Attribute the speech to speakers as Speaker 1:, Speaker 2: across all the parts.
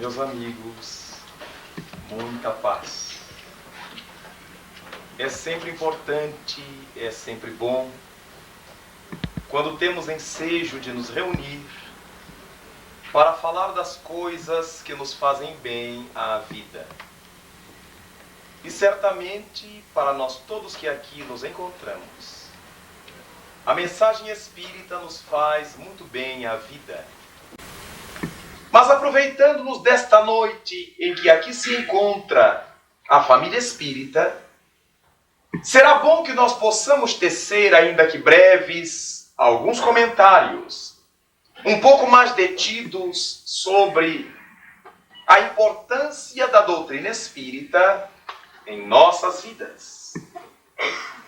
Speaker 1: meus amigos, muita paz. É sempre importante, é sempre bom, quando temos ensejo de nos reunir para falar das coisas que nos fazem bem à vida. E certamente, para nós todos que aqui nos encontramos, a mensagem espírita nos faz muito bem à vida. Mas aproveitando-nos desta noite em que aqui se encontra a família espírita, será bom que nós possamos tecer, ainda que breves, alguns comentários um pouco mais detidos sobre a importância da doutrina espírita em nossas vidas.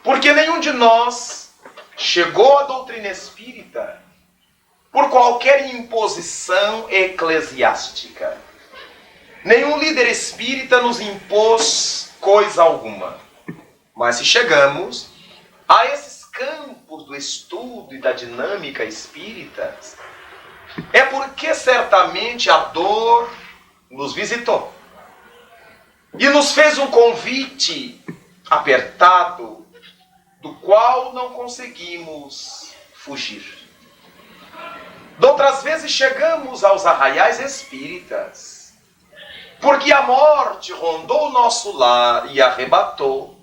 Speaker 1: Porque nenhum de nós chegou à doutrina espírita por qualquer imposição eclesiástica. Nenhum líder espírita nos impôs coisa alguma. Mas se chegamos a esses campos do estudo e da dinâmica espírita, é porque certamente a dor nos visitou e nos fez um convite apertado, do qual não conseguimos fugir. Doutras vezes chegamos aos arraiais espíritas, porque a morte rondou o nosso lar e arrebatou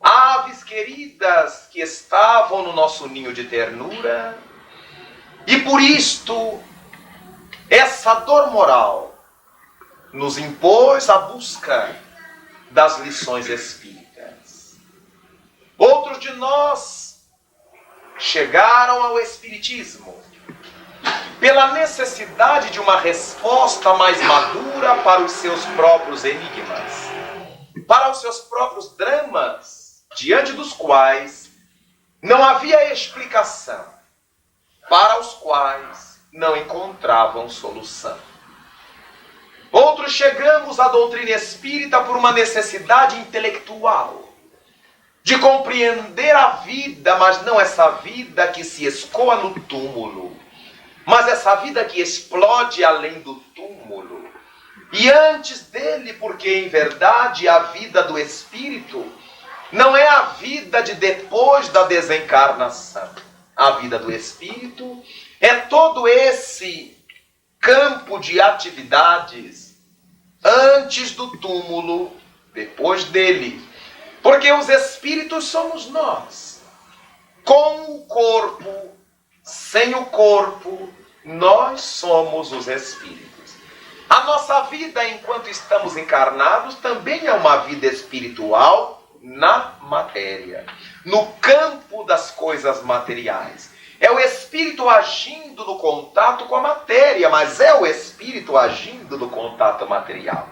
Speaker 1: aves queridas que estavam no nosso ninho de ternura, e por isto essa dor moral nos impôs a busca das lições espíritas. Outros de nós chegaram ao espiritismo pela necessidade de uma resposta mais madura para os seus próprios enigmas, para os seus próprios dramas, diante dos quais não havia explicação, para os quais não encontravam solução. Outros chegamos à doutrina espírita por uma necessidade intelectual, de compreender a vida, mas não essa vida que se escoa no túmulo, mas essa vida que explode além do túmulo. E antes dele, porque em verdade a vida do espírito não é a vida de depois da desencarnação. A vida do espírito é todo esse campo de atividades antes do túmulo, depois dele. Porque os espíritos somos nós. Com o corpo, sem o corpo, nós somos os espíritos. A nossa vida enquanto estamos encarnados também é uma vida espiritual na matéria, no campo das coisas materiais. É o espírito agindo no contato com a matéria, mas é o espírito agindo no contato material.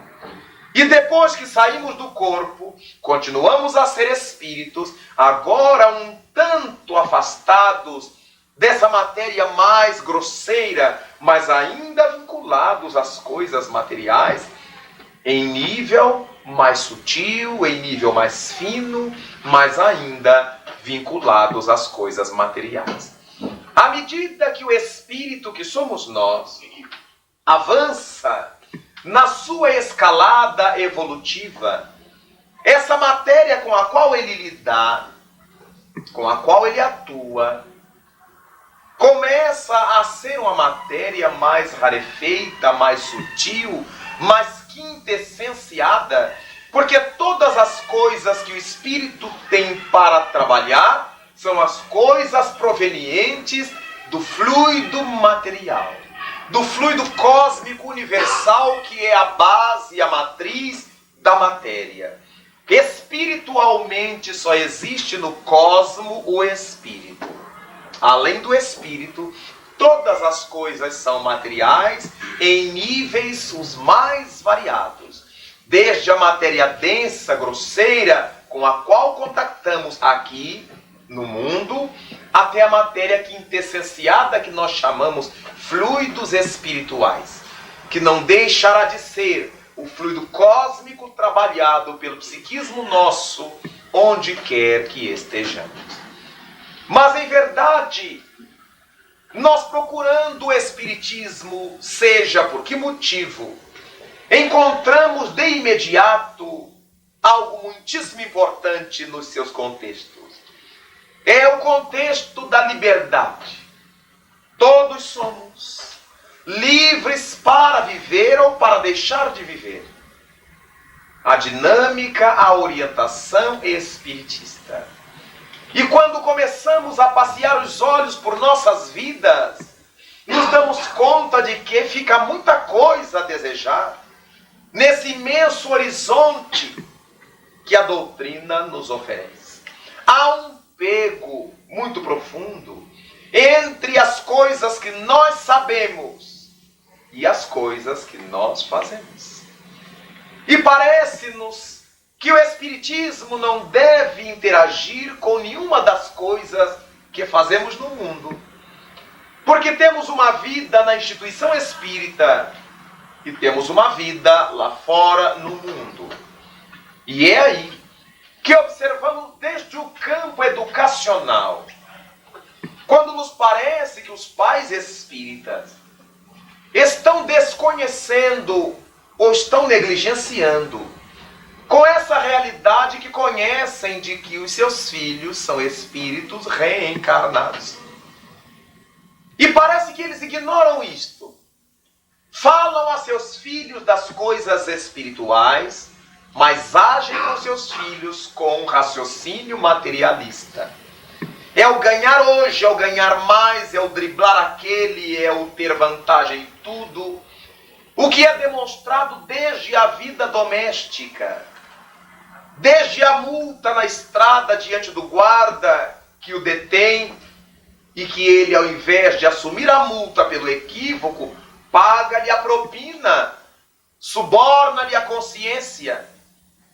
Speaker 1: E depois que saímos do corpo, continuamos a ser espíritos, agora um tanto afastados dessa matéria mais grosseira, mas ainda vinculados às coisas materiais, em nível mais sutil, em nível mais fino, mas ainda vinculados às coisas materiais. À medida que o espírito, que somos nós, avança na sua escalada evolutiva, essa matéria com a qual ele lida, com a qual ele atua, começa a ser uma matéria mais rarefeita, mais sutil, mais quintessenciada, porque todas as coisas que o espírito tem para trabalhar são as coisas provenientes do fluido material, do fluido cósmico universal, que é a base, a matriz da matéria. Espiritualmente só existe no cosmo o espírito. Além do espírito, todas as coisas são materiais em níveis os mais variados. Desde a matéria densa, grosseira, com a qual contactamos aqui no mundo, até a matéria quintessenciada que nós chamamos fluidos espirituais, que não deixará de ser o fluido cósmico trabalhado pelo psiquismo nosso, onde quer que estejamos. Mas em verdade, nós procurando o espiritismo, seja por que motivo, encontramos de imediato algo muitíssimo importante nos seus contextos. É o contexto da liberdade. Todos somos livres para viver ou para deixar de viver. A dinâmica, a orientação espiritista. E quando começamos a passear os olhos por nossas vidas, nos damos conta de que fica muita coisa a desejar nesse imenso horizonte que a doutrina nos oferece. Há um pego muito profundo entre as coisas que nós sabemos e as coisas que nós fazemos. E parece-nos que o Espiritismo não deve interagir com nenhuma das coisas que fazemos no mundo. Porque temos uma vida na instituição espírita e temos uma vida lá fora no mundo. E é aí que observamos desde o campo educacional, quando nos parece que os pais espíritas estão desconhecendo ou estão negligenciando com essa realidade que conhecem de que os seus filhos são espíritos reencarnados. E parece que eles ignoram isto. Falam a seus filhos das coisas espirituais, mas agem com seus filhos com um raciocínio materialista. É o ganhar hoje, é o ganhar mais, é o driblar aquele, é o ter vantagem em tudo. O que é demonstrado desde a vida doméstica, desde a multa na estrada diante do guarda que o detém e que ele, ao invés de assumir a multa pelo equívoco, paga-lhe a propina, suborna-lhe a consciência,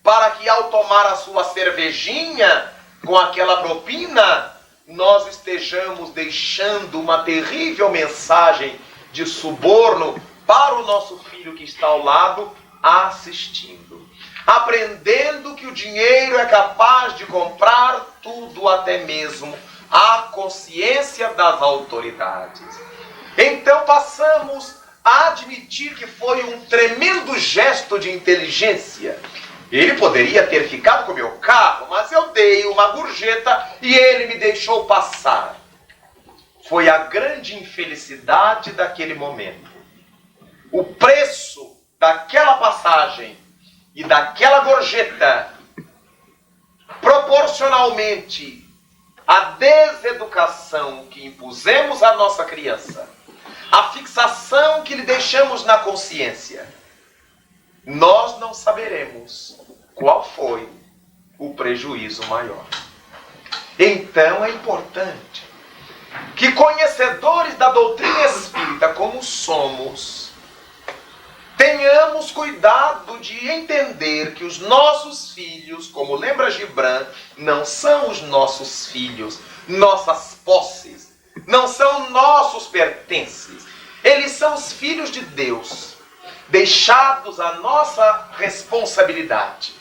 Speaker 1: para que ao tomar a sua cervejinha com aquela propina, nós estejamos deixando uma terrível mensagem de suborno para o nosso filho que está ao lado assistindo. Aprendendo que o dinheiro é capaz de comprar tudo, até mesmo a consciência das autoridades. Então passamos a admitir que foi um tremendo gesto de inteligência. Ele poderia ter ficado com o meu carro, mas eu dei uma gorjeta e ele me deixou passar. Foi a grande infelicidade daquele momento. O preço daquela passagem e daquela gorjeta, proporcionalmente à deseducação que impusemos à nossa criança, a fixação que lhe deixamos na consciência, nós não saberemos qual foi o prejuízo maior. Então é importante que, conhecedores da doutrina espírita como somos, tenhamos cuidado de entender que os nossos filhos, como lembra Gibran, não são os nossos filhos, nossas posses, não são nossos pertences. Eles são os filhos de Deus, deixados à nossa responsabilidade,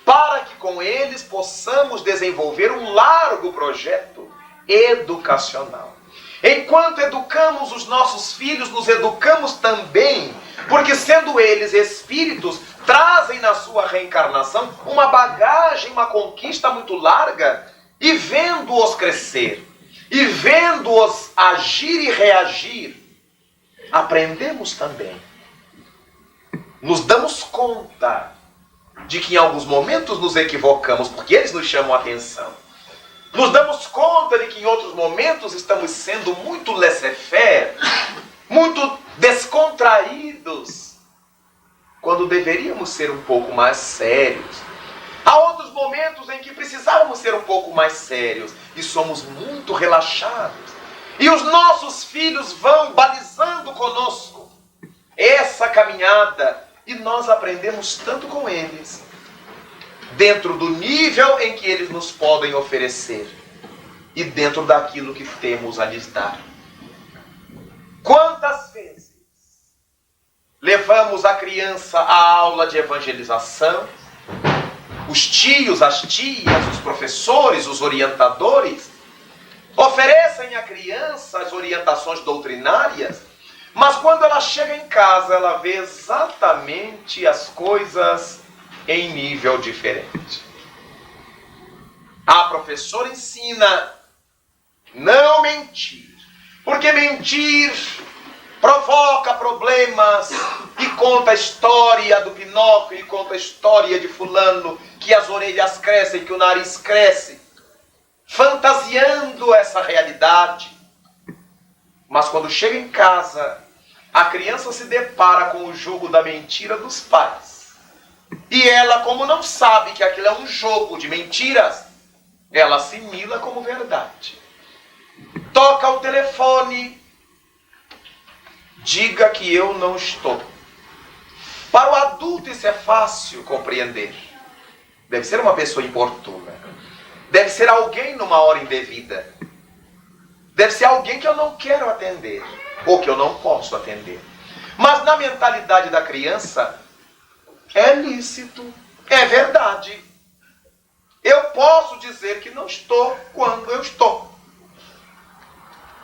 Speaker 1: para que com eles possamos desenvolver um largo projeto educacional. Enquanto educamos os nossos filhos, nos educamos também, porque sendo eles espíritos, trazem na sua reencarnação uma bagagem, uma conquista muito larga, e vendo-os crescer, e vendo-os agir e reagir, aprendemos também. Nos damos conta de que em alguns momentos nos equivocamos, porque eles nos chamam a atenção. Nos damos conta de que em outros momentos estamos sendo muito laissez-faire, muito descontraídos, quando deveríamos ser um pouco mais sérios. Há outros momentos em que precisávamos ser um pouco mais sérios e somos muito relaxados. E os nossos filhos vão balizando conosco essa caminhada e nós aprendemos tanto com eles, dentro do nível em que eles nos podem oferecer e dentro daquilo que temos a lhes dar. Quantas vezes levamos a criança à aula de evangelização, os tios, as tias, os professores, os orientadores oferecem à criança as orientações doutrinárias, Mas quando ela chega em casa, ela vê exatamente as coisas em nível diferente. A professora ensina não mentir, porque mentir provoca problemas, e conta a história do Pinóquio, e conta a história de fulano, que as orelhas crescem, que o nariz cresce, fantasiando essa realidade. Mas quando chega em casa, a criança se depara com o jogo da mentira dos pais. E ela, como não sabe que aquilo é um jogo de mentiras, ela assimila como verdade. Toca o telefone, diga que eu não estou. Para o adulto isso é fácil compreender. Deve ser uma pessoa importuna. Deve ser alguém numa hora indevida. Deve ser alguém que eu não quero atender, ou que eu não posso atender. Mas na mentalidade da criança, é lícito, é verdade. Eu posso dizer que não estou quando eu estou.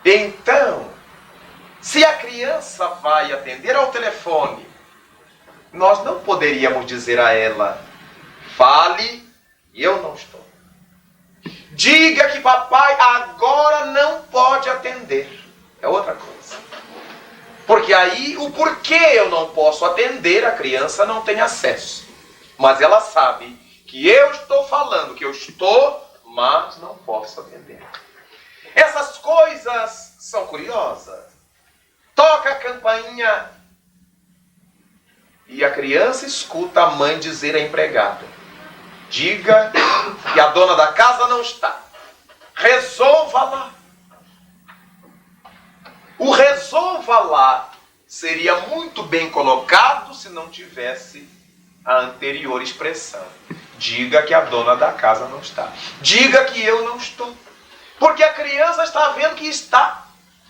Speaker 1: Então, se a criança vai atender ao telefone, nós não poderíamos dizer a ela, fale e eu não estou. Diga que papai agora não pode atender. É outra coisa. Porque aí o porquê eu não posso atender, a criança não tem acesso. Mas ela sabe que eu estou falando que eu estou, mas não posso atender. Essas coisas são curiosas. Toca a campainha e a criança escuta a mãe dizer à empregada, diga que a dona da casa não está. Resolva lá. O resolva lá seria muito bem colocado se não tivesse a anterior expressão. Diga que a dona da casa não está. Diga que eu não estou. Porque a criança está vendo que está.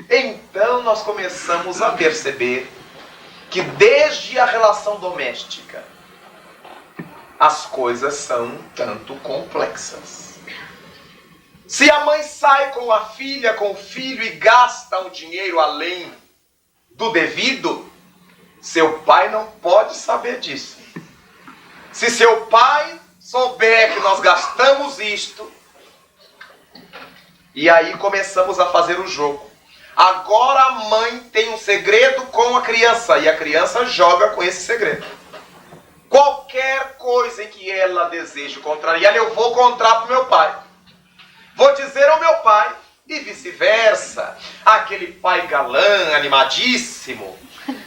Speaker 1: Então nós começamos a perceber que desde a relação doméstica as coisas são um tanto complexas. Se a mãe sai com a filha, com o filho e gasta um dinheiro além do devido, seu pai não pode saber disso. Se seu pai souber que nós gastamos isto, e aí começamos a fazer o jogo. Agora a mãe tem um segredo com a criança, e a criança joga com esse segredo. Qualquer coisa em que ela deseja contrariar, eu vou contar para o meu pai. Vou dizer ao meu pai, e vice-versa. Aquele pai galã, animadíssimo,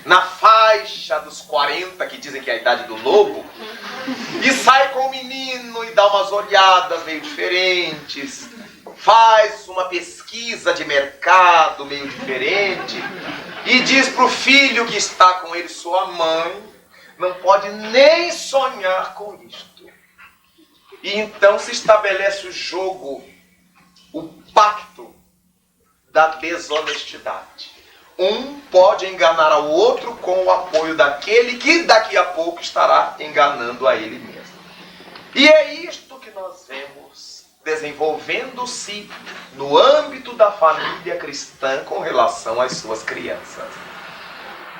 Speaker 1: na faixa dos 40, que dizem que é a idade do lobo, e sai com o menino e dá umas olhadas meio diferentes, faz uma pesquisa de mercado meio diferente, e diz para o filho que está com ele, sua mãe não pode nem sonhar com isto. E então se estabelece o jogo, o pacto da desonestidade. Um pode enganar ao outro com o apoio daquele que daqui a pouco estará enganando a ele mesmo. E é isto que nós vemos desenvolvendo-se no âmbito da família cristã com relação às suas crianças.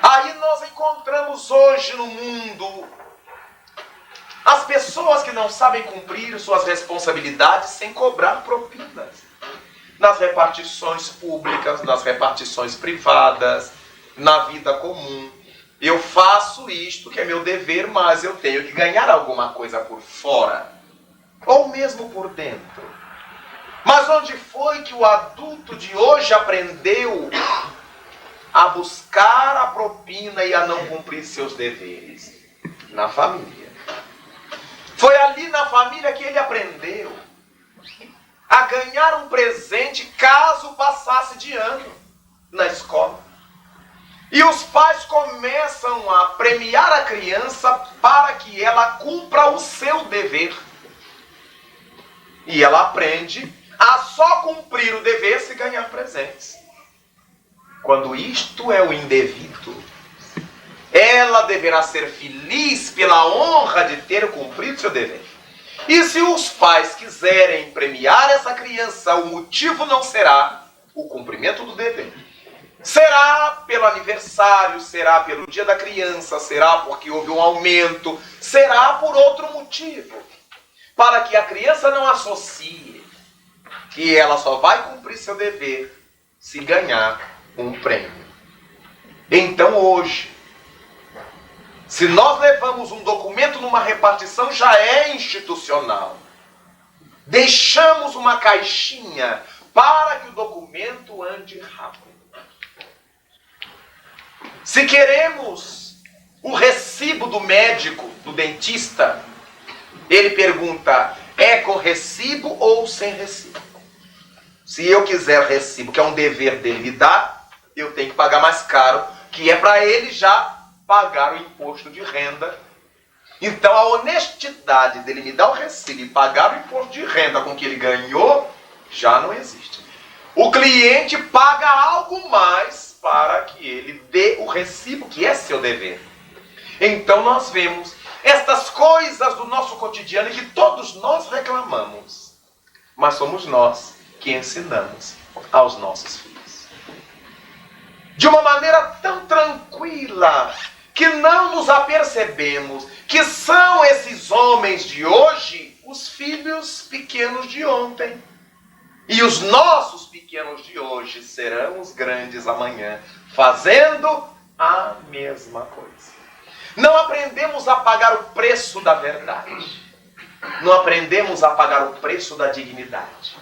Speaker 1: Aí nós encontramos hoje no mundo as pessoas que não sabem cumprir suas responsabilidades sem cobrar propinas. Nas repartições públicas, nas repartições privadas, na vida comum. Eu faço isto que é meu dever, mas eu tenho que ganhar alguma coisa por fora. Ou mesmo por dentro. Mas onde foi que o adulto de hoje aprendeu a buscar a propina e a não cumprir seus deveres? Na família. Foi ali na família que ele aprendeu a ganhar um presente caso passasse de ano na escola. E os pais começam a premiar a criança para que ela cumpra o seu dever. E ela aprende a só cumprir o dever se ganhar presentes. Quando isto é o indevido, ela deverá ser feliz pela honra de ter cumprido seu dever. E se os pais quiserem premiar essa criança, o motivo não será o cumprimento do dever, Será pelo aniversário, será pelo dia da criança, será porque houve um aumento, será por outro motivo. Para que a criança não associe que ela só vai cumprir seu dever se ganhar um prêmio. Então hoje, se nós levamos um documento numa repartição, já é institucional. Deixamos uma caixinha para que o documento ande rápido. Se queremos o recibo do médico, do dentista, ele pergunta, é com recibo ou sem recibo? Se eu quiser recibo, que é um dever dele me dar, eu tenho que pagar mais caro, que é para ele já pagar o imposto de renda. Então a honestidade dele me dar o recibo e pagar o imposto de renda com que ele ganhou, já não existe. O cliente paga algo mais para que ele dê o recibo, que é seu dever. Então nós vemos estas coisas do nosso cotidiano que todos nós reclamamos, mas somos nós que ensinamos aos nossos filhos. De uma maneira tão tranquila, que não nos apercebemos que são esses homens de hoje os filhos pequenos de ontem. E os nossos pequenos de hoje serão os grandes amanhã, fazendo a mesma coisa. Não aprendemos a pagar o preço da verdade. Não aprendemos a pagar o preço da dignidade.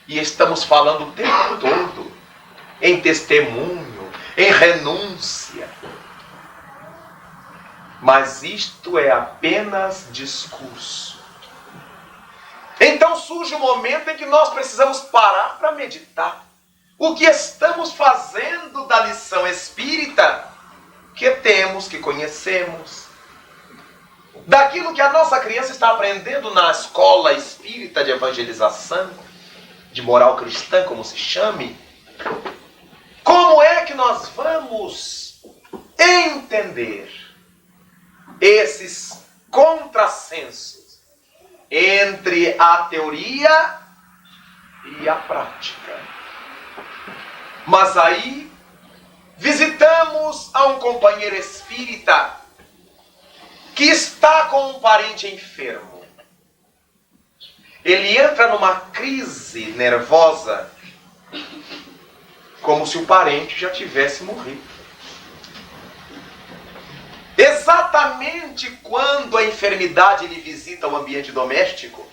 Speaker 1: E estamos falando o tempo todo em testemunho, em renúncia. Mas isto é apenas discurso. Então surge um momento em que nós precisamos parar para meditar. O que estamos fazendo da lição espírita que temos, que conhecemos? Daquilo que a nossa criança está aprendendo na escola espírita de evangelização, de moral cristã, como se chame? Como é que nós vamos entender esses contrassensos entre a teoria e a prática? Mas aí visitamos a um companheiro espírita que está com um parente enfermo. Ele entra numa crise nervosa, como se o parente já tivesse morrido. Exatamente quando a enfermidade lhe visita o ambiente doméstico,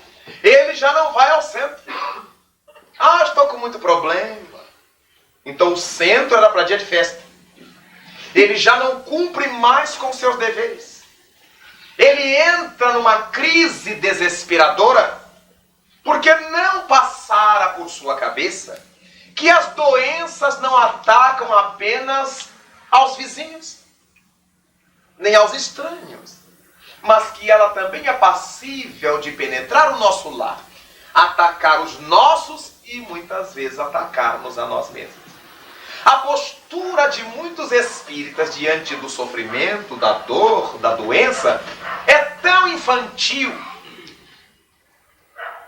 Speaker 1: ele já não vai ao centro. Ah, estou com muito problema. Então o centro era para dia de festa. Ele já não cumpre mais com seus deveres. Ele entra numa crise desesperadora, porque não passara por sua cabeça que as doenças não atacam apenas aos vizinhos, nem aos estranhos, mas que ela também é passível de penetrar o nosso lar, atacar os nossos e muitas vezes atacarmos a nós mesmos. A postura de muitos espíritas diante do sofrimento, da dor, da doença, é tão infantil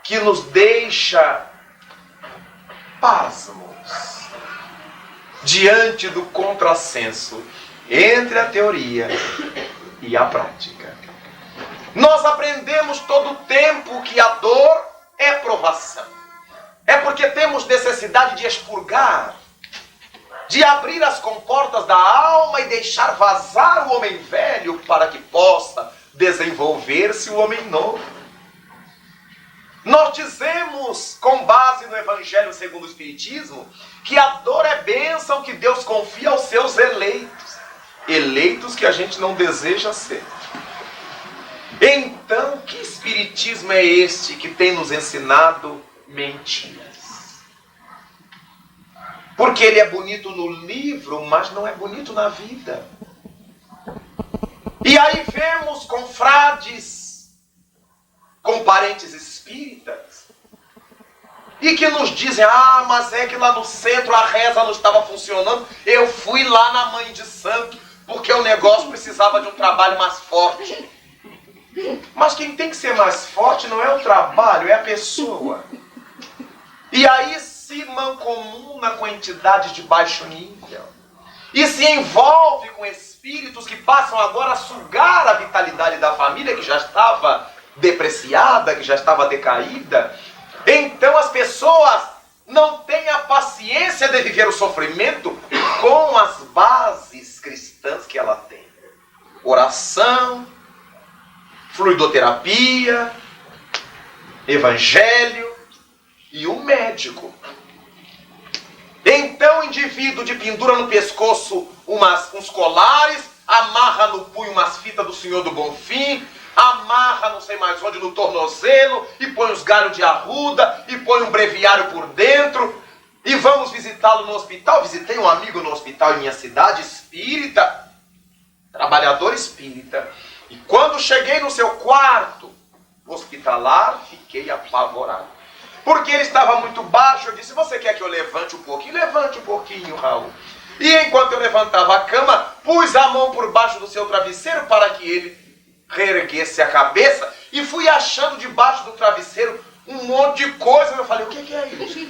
Speaker 1: que nos deixa pasmos diante do contrassenso entre a teoria e a prática. Nós aprendemos todo o tempo que a dor é provação. É porque temos necessidade de expurgar, de abrir as comportas da alma e deixar vazar o homem velho para que possa desenvolver-se o homem novo. Nós dizemos, com base no Evangelho segundo o Espiritismo, que a dor é bênção que Deus confia aos seus eleitos. Eleitos que a gente não deseja ser. Então, que espiritismo é este que tem nos ensinado mentiras? Porque ele é bonito no livro, mas não é bonito na vida. E aí vemos confrades, com parentes espíritas, e que nos dizem, ah, mas é que lá no centro a reza não estava funcionando, eu fui lá na Mãe de Santo, porque o negócio precisava de um trabalho mais forte. Mas quem tem que ser mais forte não é o trabalho, é a pessoa. E aí se mancomuna com entidades de baixo nível. e se envolve com espíritos que passam agora a sugar a vitalidade da família que já estava depreciada, que já estava decaída. Então as pessoas não têm a paciência de viver o sofrimento com as bases cristãs que ela tem. Oração, fluidoterapia, evangelho e o médico. Então o indivíduo de pendura no pescoço uns colares, amarra no punho umas fitas do Senhor do Bonfim, amarra não sei mais onde no tornozelo, e põe os galhos de arruda, e põe um breviário por dentro, e vamos visitá-lo no hospital. Visitei um amigo no hospital em minha cidade, espírita, trabalhador espírita, e quando cheguei no seu quarto hospitalar, fiquei apavorado. Porque ele estava muito baixo. Eu disse: você quer que eu levante um pouquinho? Levante um pouquinho, Raul. E enquanto eu levantava a cama, pus a mão por baixo do seu travesseiro para que ele reerguesse a cabeça, e fui achando debaixo do travesseiro um monte de coisa. Eu falei: o que é isso?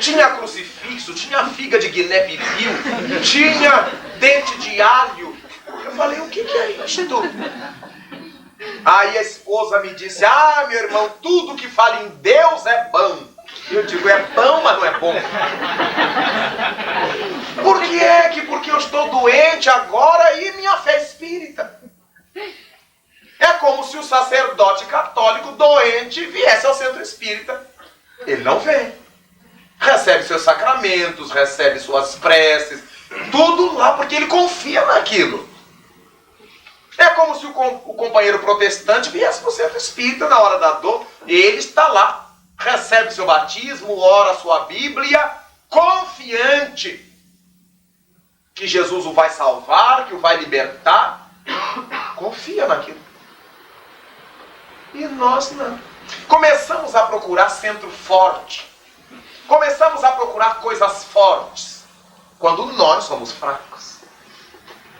Speaker 1: Tinha crucifixo, tinha figa de Guiné-Pipiu, tinha dente de alho. Eu falei: o que é isto? Aí a esposa me disse: ah, meu irmão, tudo que fala em Deus é bom. Eu digo: é bom, mas não é bom. Por que é que? Porque eu estou doente agora e minha fé é espírita. É como se o sacerdote católico doente viesse ao centro espírita. Ele não vem. Recebe seus sacramentos, recebe suas preces, tudo lá porque ele confia naquilo. É como se o companheiro protestante viesse para o centro espírita na hora da dor. Ele está lá, recebe seu batismo, ora a sua Bíblia, confiante que Jesus o vai salvar, que o vai libertar. Confia naquilo. E nós não. Começamos a procurar centro forte. Começamos a procurar coisas fortes, quando nós somos fracos.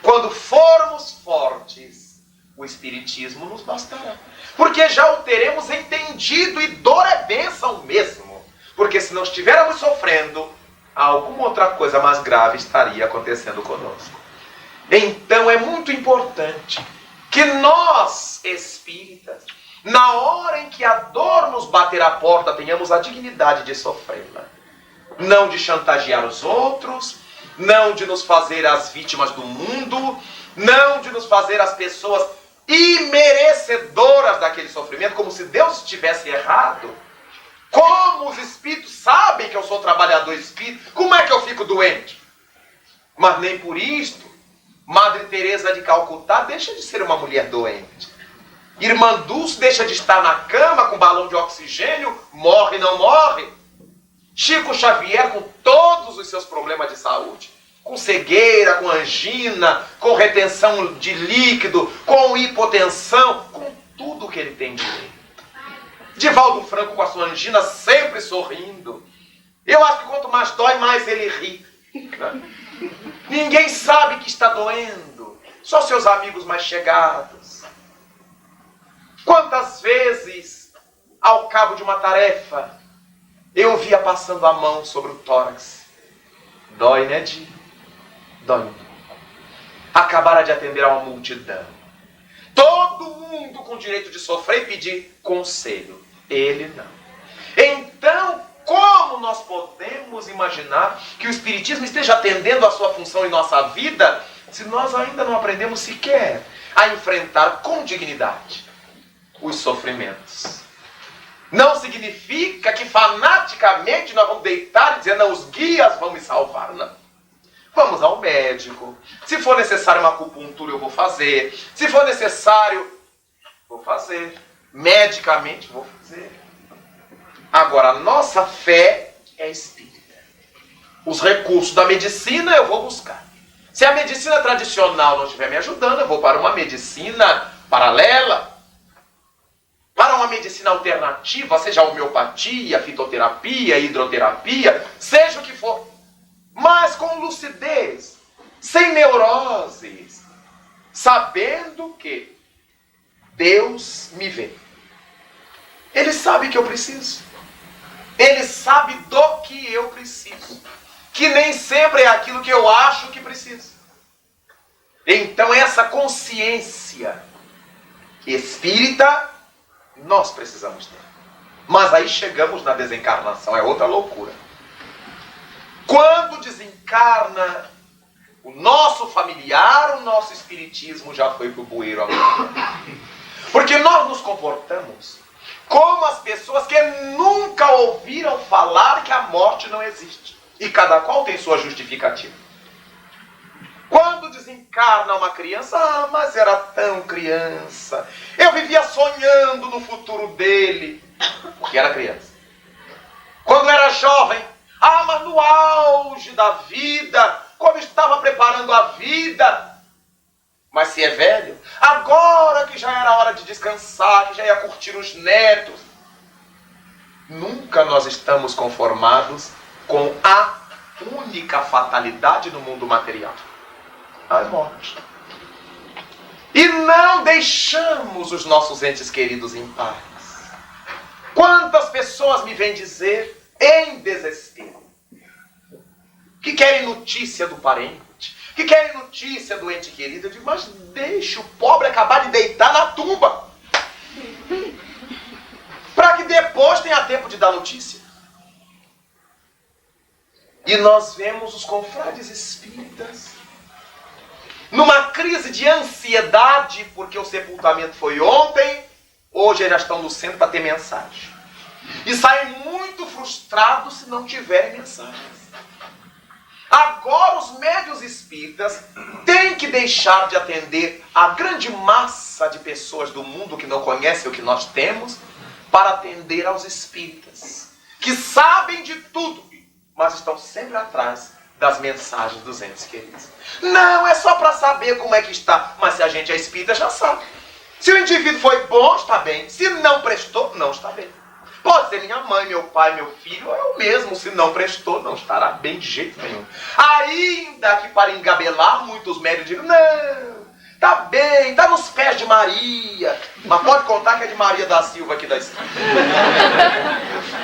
Speaker 1: Quando formos fortes, o Espiritismo nos bastará. Porque já o teremos entendido, e dor é bênção mesmo. Porque se não estivermos sofrendo, alguma outra coisa mais grave estaria acontecendo conosco. Então é muito importante que nós, espíritas, na hora em que a dor nos bater à porta, tenhamos a dignidade de sofrê-la. Não de chantagear os outros, não de nos fazer as vítimas do mundo, não de nos fazer as pessoas imerecedoras daquele sofrimento, como se Deus estivesse errado. Como os espíritos sabem que eu sou trabalhador espírita, como é que eu fico doente? Mas nem por isto, Madre Teresa de Calcutá deixa de ser uma mulher doente. Irmã Dulce deixa de estar na cama com balão de oxigênio, morre, não morre. Chico Xavier, com todos os seus problemas de saúde, com cegueira, com angina, com retenção de líquido, com hipotensão, com tudo que ele tem direito. Divaldo Franco com a sua angina sempre sorrindo. Eu acho que quanto mais dói, mais ele ri. Ninguém sabe que está doendo, só seus amigos mais chegados. Quantas vezes, ao cabo de uma tarefa, eu via passando a mão sobre o tórax. Dói, né, Di? Dói um pouco. Acabara de atender a uma multidão. Todo mundo com direito de sofrer e pedir conselho. Ele não. Então, como nós podemos imaginar que o Espiritismo esteja atendendo a sua função em nossa vida, se nós ainda não aprendemos sequer a enfrentar com dignidade os sofrimentos? Não significa que fanaticamente nós vamos deitar e dizer: não, os guias vão me salvar. Não. Vamos ao médico. Se for necessário uma acupuntura, eu vou fazer. Se for necessário, vou fazer. Medicamente, vou fazer. Agora, a nossa fé é espírita. Os recursos da medicina eu vou buscar. Se a medicina tradicional não estiver me ajudando, eu vou para uma medicina paralela, para uma medicina alternativa, seja a homeopatia, a fitoterapia, a hidroterapia, seja o que for. Mas com lucidez, sem neuroses, sabendo que Deus me vê. Ele sabe que eu preciso. Ele sabe do que eu preciso. que nem sempre é aquilo que eu acho que preciso. Então essa consciência espírita nós precisamos ter. Mas aí chegamos na desencarnação, é outra loucura. Quando desencarna o nosso familiar, o nosso espiritismo já foi pro bueiro agora. Porque nós nos comportamos como as pessoas que nunca ouviram falar que a morte não existe. E cada qual tem sua justificativa. Quando desencarna uma criança, mas era tão criança. Eu vivia sonhando no futuro dele, porque era criança. Quando era jovem, mas no auge da vida, quando estava preparando a vida. Mas se é velho, agora que já era hora de descansar, que já ia curtir os netos. Nunca nós estamos conformados com a única fatalidade no mundo material: a morte. E não deixamos os nossos entes queridos em paz. Quantas pessoas me vêm dizer, em desespero, que querem notícia do parente, que querem notícia do ente querido? Eu digo, mas deixa o pobre acabar de deitar na tumba, para que depois tenha tempo de dar notícia. E nós vemos os confrades espíritas numa crise de ansiedade, porque o sepultamento foi ontem, hoje eles já estão no centro para ter mensagem. E saem muito frustrados se não tiverem mensagens. Agora os médiuns espíritas têm que deixar de atender a grande massa de pessoas do mundo que não conhecem o que nós temos, para atender aos espíritas, que sabem de tudo, mas estão sempre atrás das mensagens dos entes queridos. Não, é só para saber como é que está. Mas se a gente é espírita, já sabe. Se o indivíduo foi bom, está bem. Se não prestou, não está bem. Pode ser minha mãe, meu pai, meu filho, é o mesmo. Se não prestou, não estará bem de jeito nenhum. Ainda que para engabelar, muitos médios dizem, não, está bem, está nos pés de Maria. Mas pode contar que é de Maria da Silva aqui da esquina.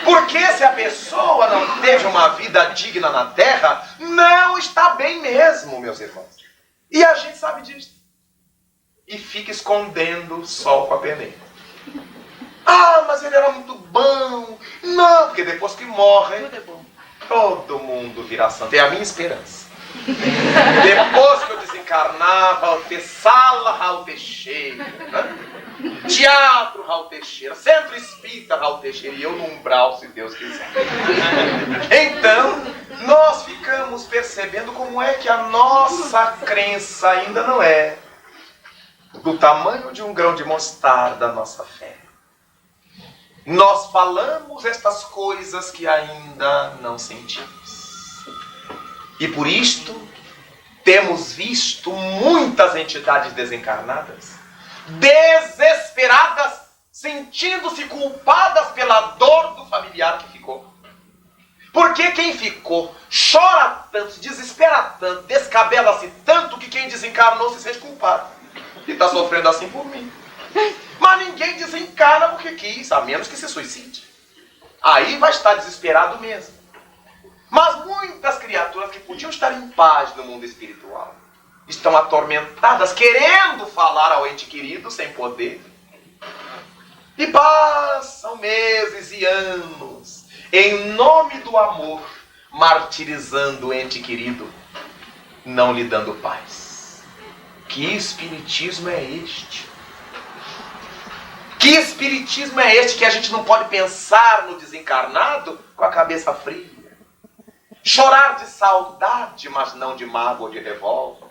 Speaker 1: Porque se a pessoa não teve uma vida digna na Terra, não está bem mesmo, meus irmãos. E a gente sabe disso. E fica escondendo o sol com a peneira. Mas ele era muito bom. Não, porque depois que morre, todo mundo virá santo. É a minha esperança. Depois que eu desencarnar, vai ter sala Raul Teixeira, né? Teatro Raul Teixeira, Centro Espírita Raul Teixeira, e eu no umbral, se Deus quiser. Então, nós ficamos percebendo como é que a nossa crença ainda não é do tamanho de um grão de mostarda da nossa fé. Nós falamos estas coisas que ainda não sentimos. E por isto, temos visto muitas entidades desencarnadas, desesperadas, sentindo-se culpadas pela dor do familiar que ficou. Porque quem ficou chora tanto, se desespera tanto, descabela-se tanto, que quem desencarnou se sente culpado. E está sofrendo assim por mim. Mas ninguém desencarna porque quis, a menos que se suicide. Aí vai estar desesperado mesmo. Mas muitas criaturas que podiam estar em paz no mundo espiritual estão atormentadas, querendo falar ao ente querido sem poder. E passam meses e anos, em nome do amor, martirizando o ente querido, não lhe dando paz. Que espiritismo é este? Que espiritismo é este que a gente não pode pensar no desencarnado com a cabeça fria? Chorar de saudade, mas não de mágoa ou de revolta.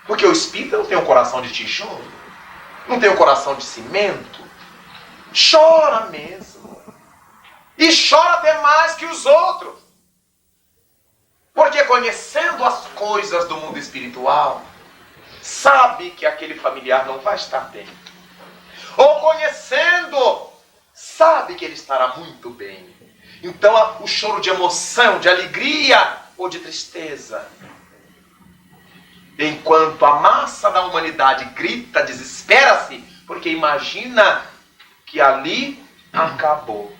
Speaker 1: Porque o espírita não tem um coração de tijolo, não tem um coração de cimento. Chora mesmo. E chora até mais que os outros. Porque conhecendo as coisas do mundo espiritual, sabe que aquele familiar não vai estar bem. Ou conhecendo, sabe que ele estará muito bem. Então o choro de emoção, de alegria ou de tristeza. Enquanto a massa da humanidade grita, desespera-se, porque imagina que ali acabou.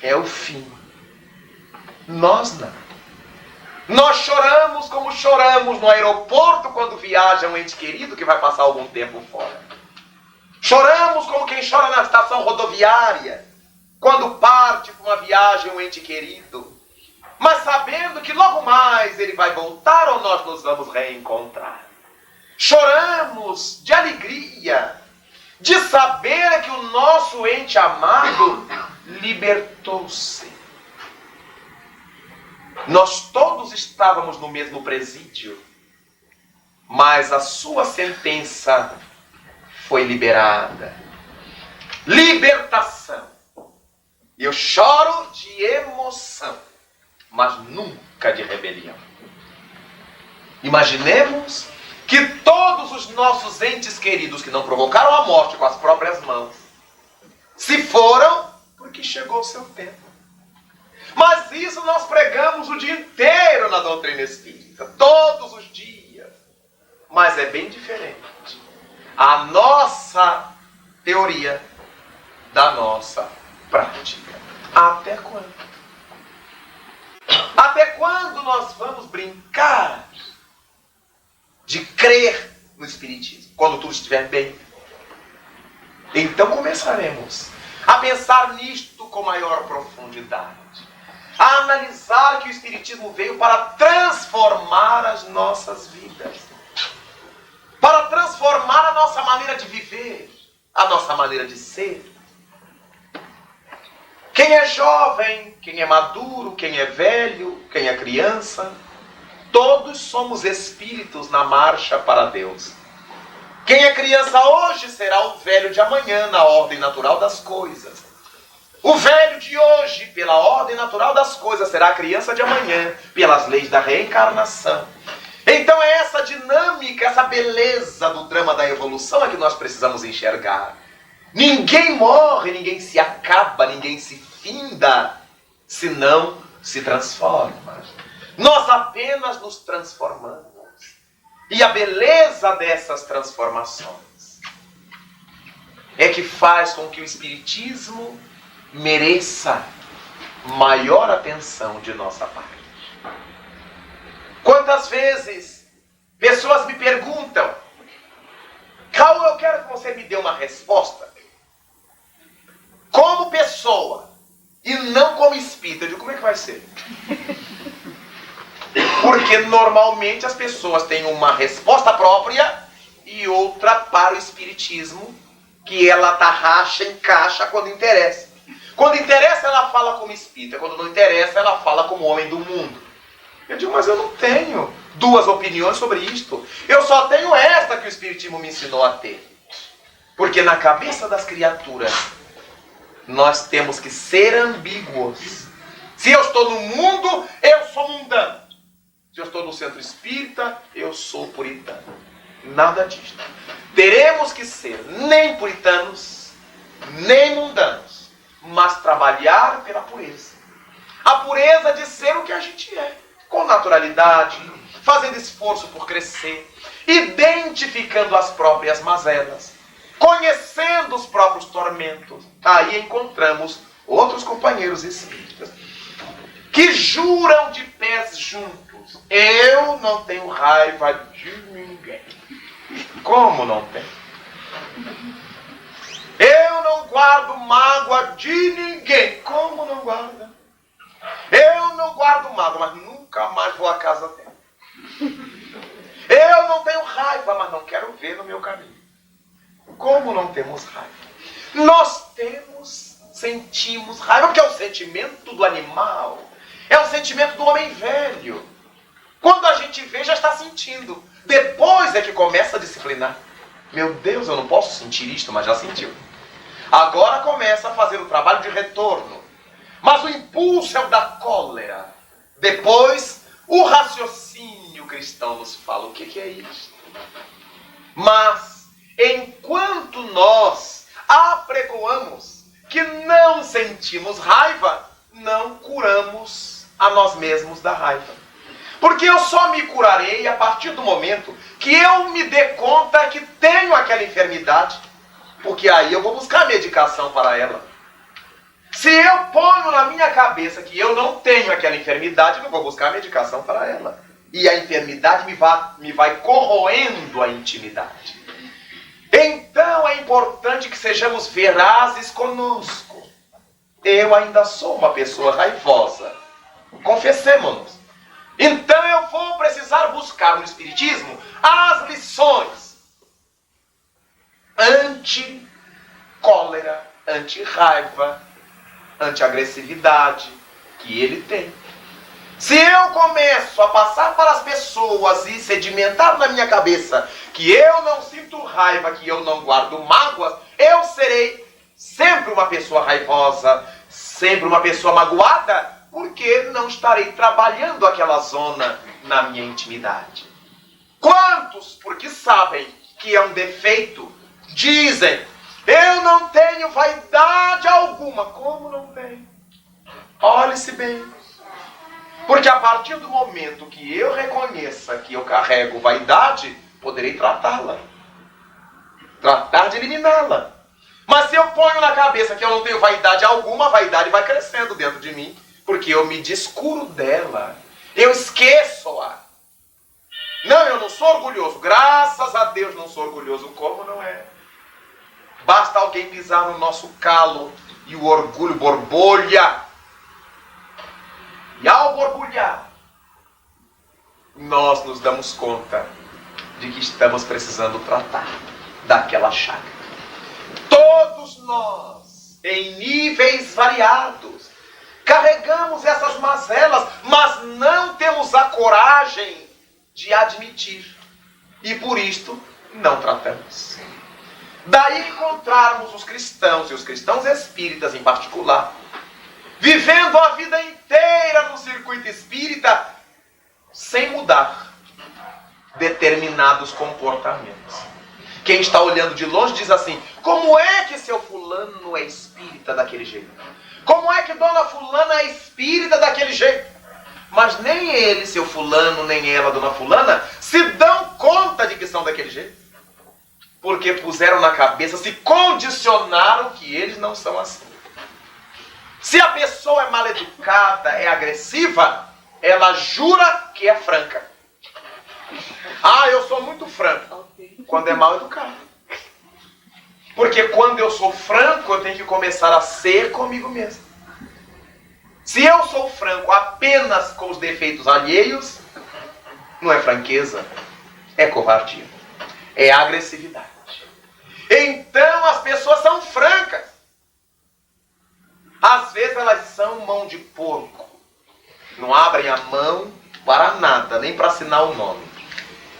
Speaker 1: É o fim. Nós não. Nós choramos como choramos no aeroporto quando viaja um ente querido que vai passar algum tempo fora. Choramos como quem chora na estação rodoviária quando parte para uma viagem um ente querido, mas sabendo que logo mais ele vai voltar ou nós nos vamos reencontrar. Choramos de alegria de saber que o nosso ente amado libertou-se. Nós todos estávamos no mesmo presídio, mas a sua sentença foi liberada. Libertação. Eu choro de emoção, mas nunca de rebelião. Imaginemos que todos os nossos entes queridos que não provocaram a morte com as próprias mãos se foram porque chegou o seu tempo. Mas isso nós pregamos o dia inteiro na doutrina espírita, todos os dias. Mas é bem diferente a nossa teoria da nossa prática. Até quando? Até quando nós vamos brincar de crer no Espiritismo? Quando tudo estiver bem. Então começaremos a pensar nisto com maior profundidade. A analisar que o Espiritismo veio para transformar as nossas vidas. Para transformar a nossa maneira de viver, a nossa maneira de ser. Quem é jovem, quem é maduro, quem é velho, quem é criança, todos somos espíritos na marcha para Deus. Quem é criança hoje será o velho de amanhã na ordem natural das coisas. O velho de hoje, pela ordem natural das coisas, será a criança de amanhã, pelas leis da reencarnação. Então é essa dinâmica, essa beleza do drama da evolução é que nós precisamos enxergar. Ninguém morre, ninguém se acaba, ninguém se finda, se não se transforma. Nós apenas nos transformamos. E a beleza dessas transformações é que faz com que o Espiritismo mereça maior atenção de nossa parte. Quantas vezes pessoas me perguntam: Raul, eu quero que você me dê uma resposta como pessoa e não como espírita. Eu digo, como é que vai ser? Porque normalmente as pessoas têm uma resposta própria e outra para o Espiritismo, que ela tarraxa, encaixa quando interessa. Quando interessa, ela fala como espírita. Quando não interessa, ela fala como homem do mundo. Eu digo, mas eu não tenho duas opiniões sobre isto. Eu só tenho esta que o Espiritismo me ensinou a ter. Porque na cabeça das criaturas, nós temos que ser ambíguos. Se eu estou no mundo, eu sou mundano. Se eu estou no centro espírita, eu sou puritano. Nada disso. Teremos que ser nem puritanos, nem mundanos, mas trabalhar pela pureza. A pureza de ser o que a gente é, com naturalidade, fazendo esforço por crescer, identificando as próprias mazelas, conhecendo os próprios tormentos. Aí encontramos outros companheiros espíritas que juram de pés juntos: eu não tenho raiva de ninguém. Como não tem? Eu não guardo mágoa de ninguém. Como não guarda? Eu não guardo mágoa, mas nunca mais vou à casa dela. Eu não tenho raiva, mas não quero ver no meu caminho. Como não temos raiva? Nós sentimos raiva, porque é o sentimento do animal. É o sentimento do homem velho. Quando a gente vê, já está sentindo. Depois é que começa a disciplinar. Meu Deus, eu não posso sentir isto, mas já sentiu. Agora começa a fazer o trabalho de retorno. Mas o impulso é o da cólera. Depois, o raciocínio cristão nos fala o que é isso. Mas, enquanto nós apregoamos que não sentimos raiva, não curamos a nós mesmos da raiva. Porque eu só me curarei a partir do momento que eu me dê conta que tenho aquela enfermidade. Porque aí eu vou buscar medicação para ela. Se eu ponho na minha cabeça que eu não tenho aquela enfermidade, eu não vou buscar medicação para ela. E a enfermidade me vai corroendo a intimidade. Então é importante que sejamos verazes conosco. Eu ainda sou uma pessoa raivosa. Confessemos-nos. Então eu vou precisar buscar no Espiritismo as lições anti-cólera, anti-raiva, anti-agressividade que ele tem. Se eu começo a passar para as pessoas e sedimentar na minha cabeça que eu não sinto raiva, que eu não guardo mágoas, eu serei sempre uma pessoa raivosa, sempre uma pessoa magoada, porque não estarei trabalhando aquela zona na minha intimidade. Quantos, porque sabem que é um defeito, dizem: eu não tenho vaidade alguma. Como não tem? Olhe-se bem. Porque a partir do momento que eu reconheça que eu carrego vaidade, poderei tratá-la. Tratar de eliminá-la. Mas se eu ponho na cabeça que eu não tenho vaidade alguma, a vaidade vai crescendo dentro de mim. Porque eu me descuro dela. Eu esqueço-a. Não, eu não sou orgulhoso. Graças a Deus não sou orgulhoso. Como não é? Basta alguém pisar no nosso calo e o orgulho borbulha. E ao borbulhar, nós nos damos conta de que estamos precisando tratar daquela chaga. Todos nós, em níveis variados, carregamos essas mazelas, mas não temos a coragem de admitir. E por isto, não tratamos. Daí encontrarmos os cristãos, e os cristãos espíritas em particular, vivendo a vida inteira no circuito espírita, sem mudar determinados comportamentos. Quem está olhando de longe diz assim: como é que seu fulano é espírita daquele jeito? Como é que dona fulana é espírita daquele jeito? Mas nem ele, seu fulano, nem ela, dona fulana, se dão conta de que são daquele jeito. Porque puseram na cabeça, se condicionaram que eles não são assim. Se a pessoa é mal educada, é agressiva, ela jura que é franca. Ah, eu sou muito franco. Quando é mal educado. Porque quando eu sou franco, eu tenho que começar a ser comigo mesmo. Se eu sou franco apenas com os defeitos alheios, não é franqueza, é covardia, é agressividade. Então as pessoas são francas. Às vezes elas são mão de porco. Não abrem a mão para nada, nem para assinar o nome.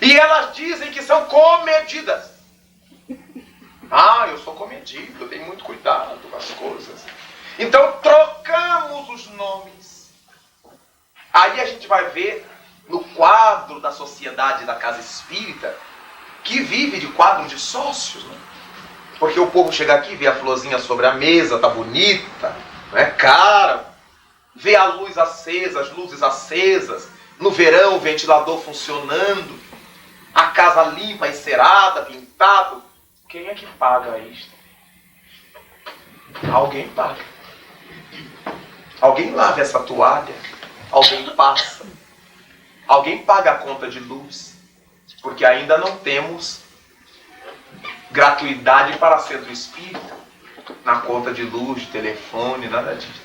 Speaker 1: E elas dizem que são comedidas. Ah, eu sou comedido, eu tenho muito cuidado com as coisas. Então trocamos os nomes. Aí a gente vai ver no quadro da sociedade da casa espírita, que vive de quadro de sócios, né? Porque o povo chega aqui, vê a florzinha sobre a mesa, tá bonita, não é cara, vê a luz acesa, as luzes acesas, no verão o ventilador funcionando, a casa limpa, encerada, pintado. Quem é que paga isto? Alguém paga. Alguém lava essa toalha, alguém passa, alguém paga a conta de luz, porque ainda não temos gratuidade para centro espírita, na conta de luz, de telefone, nada disso.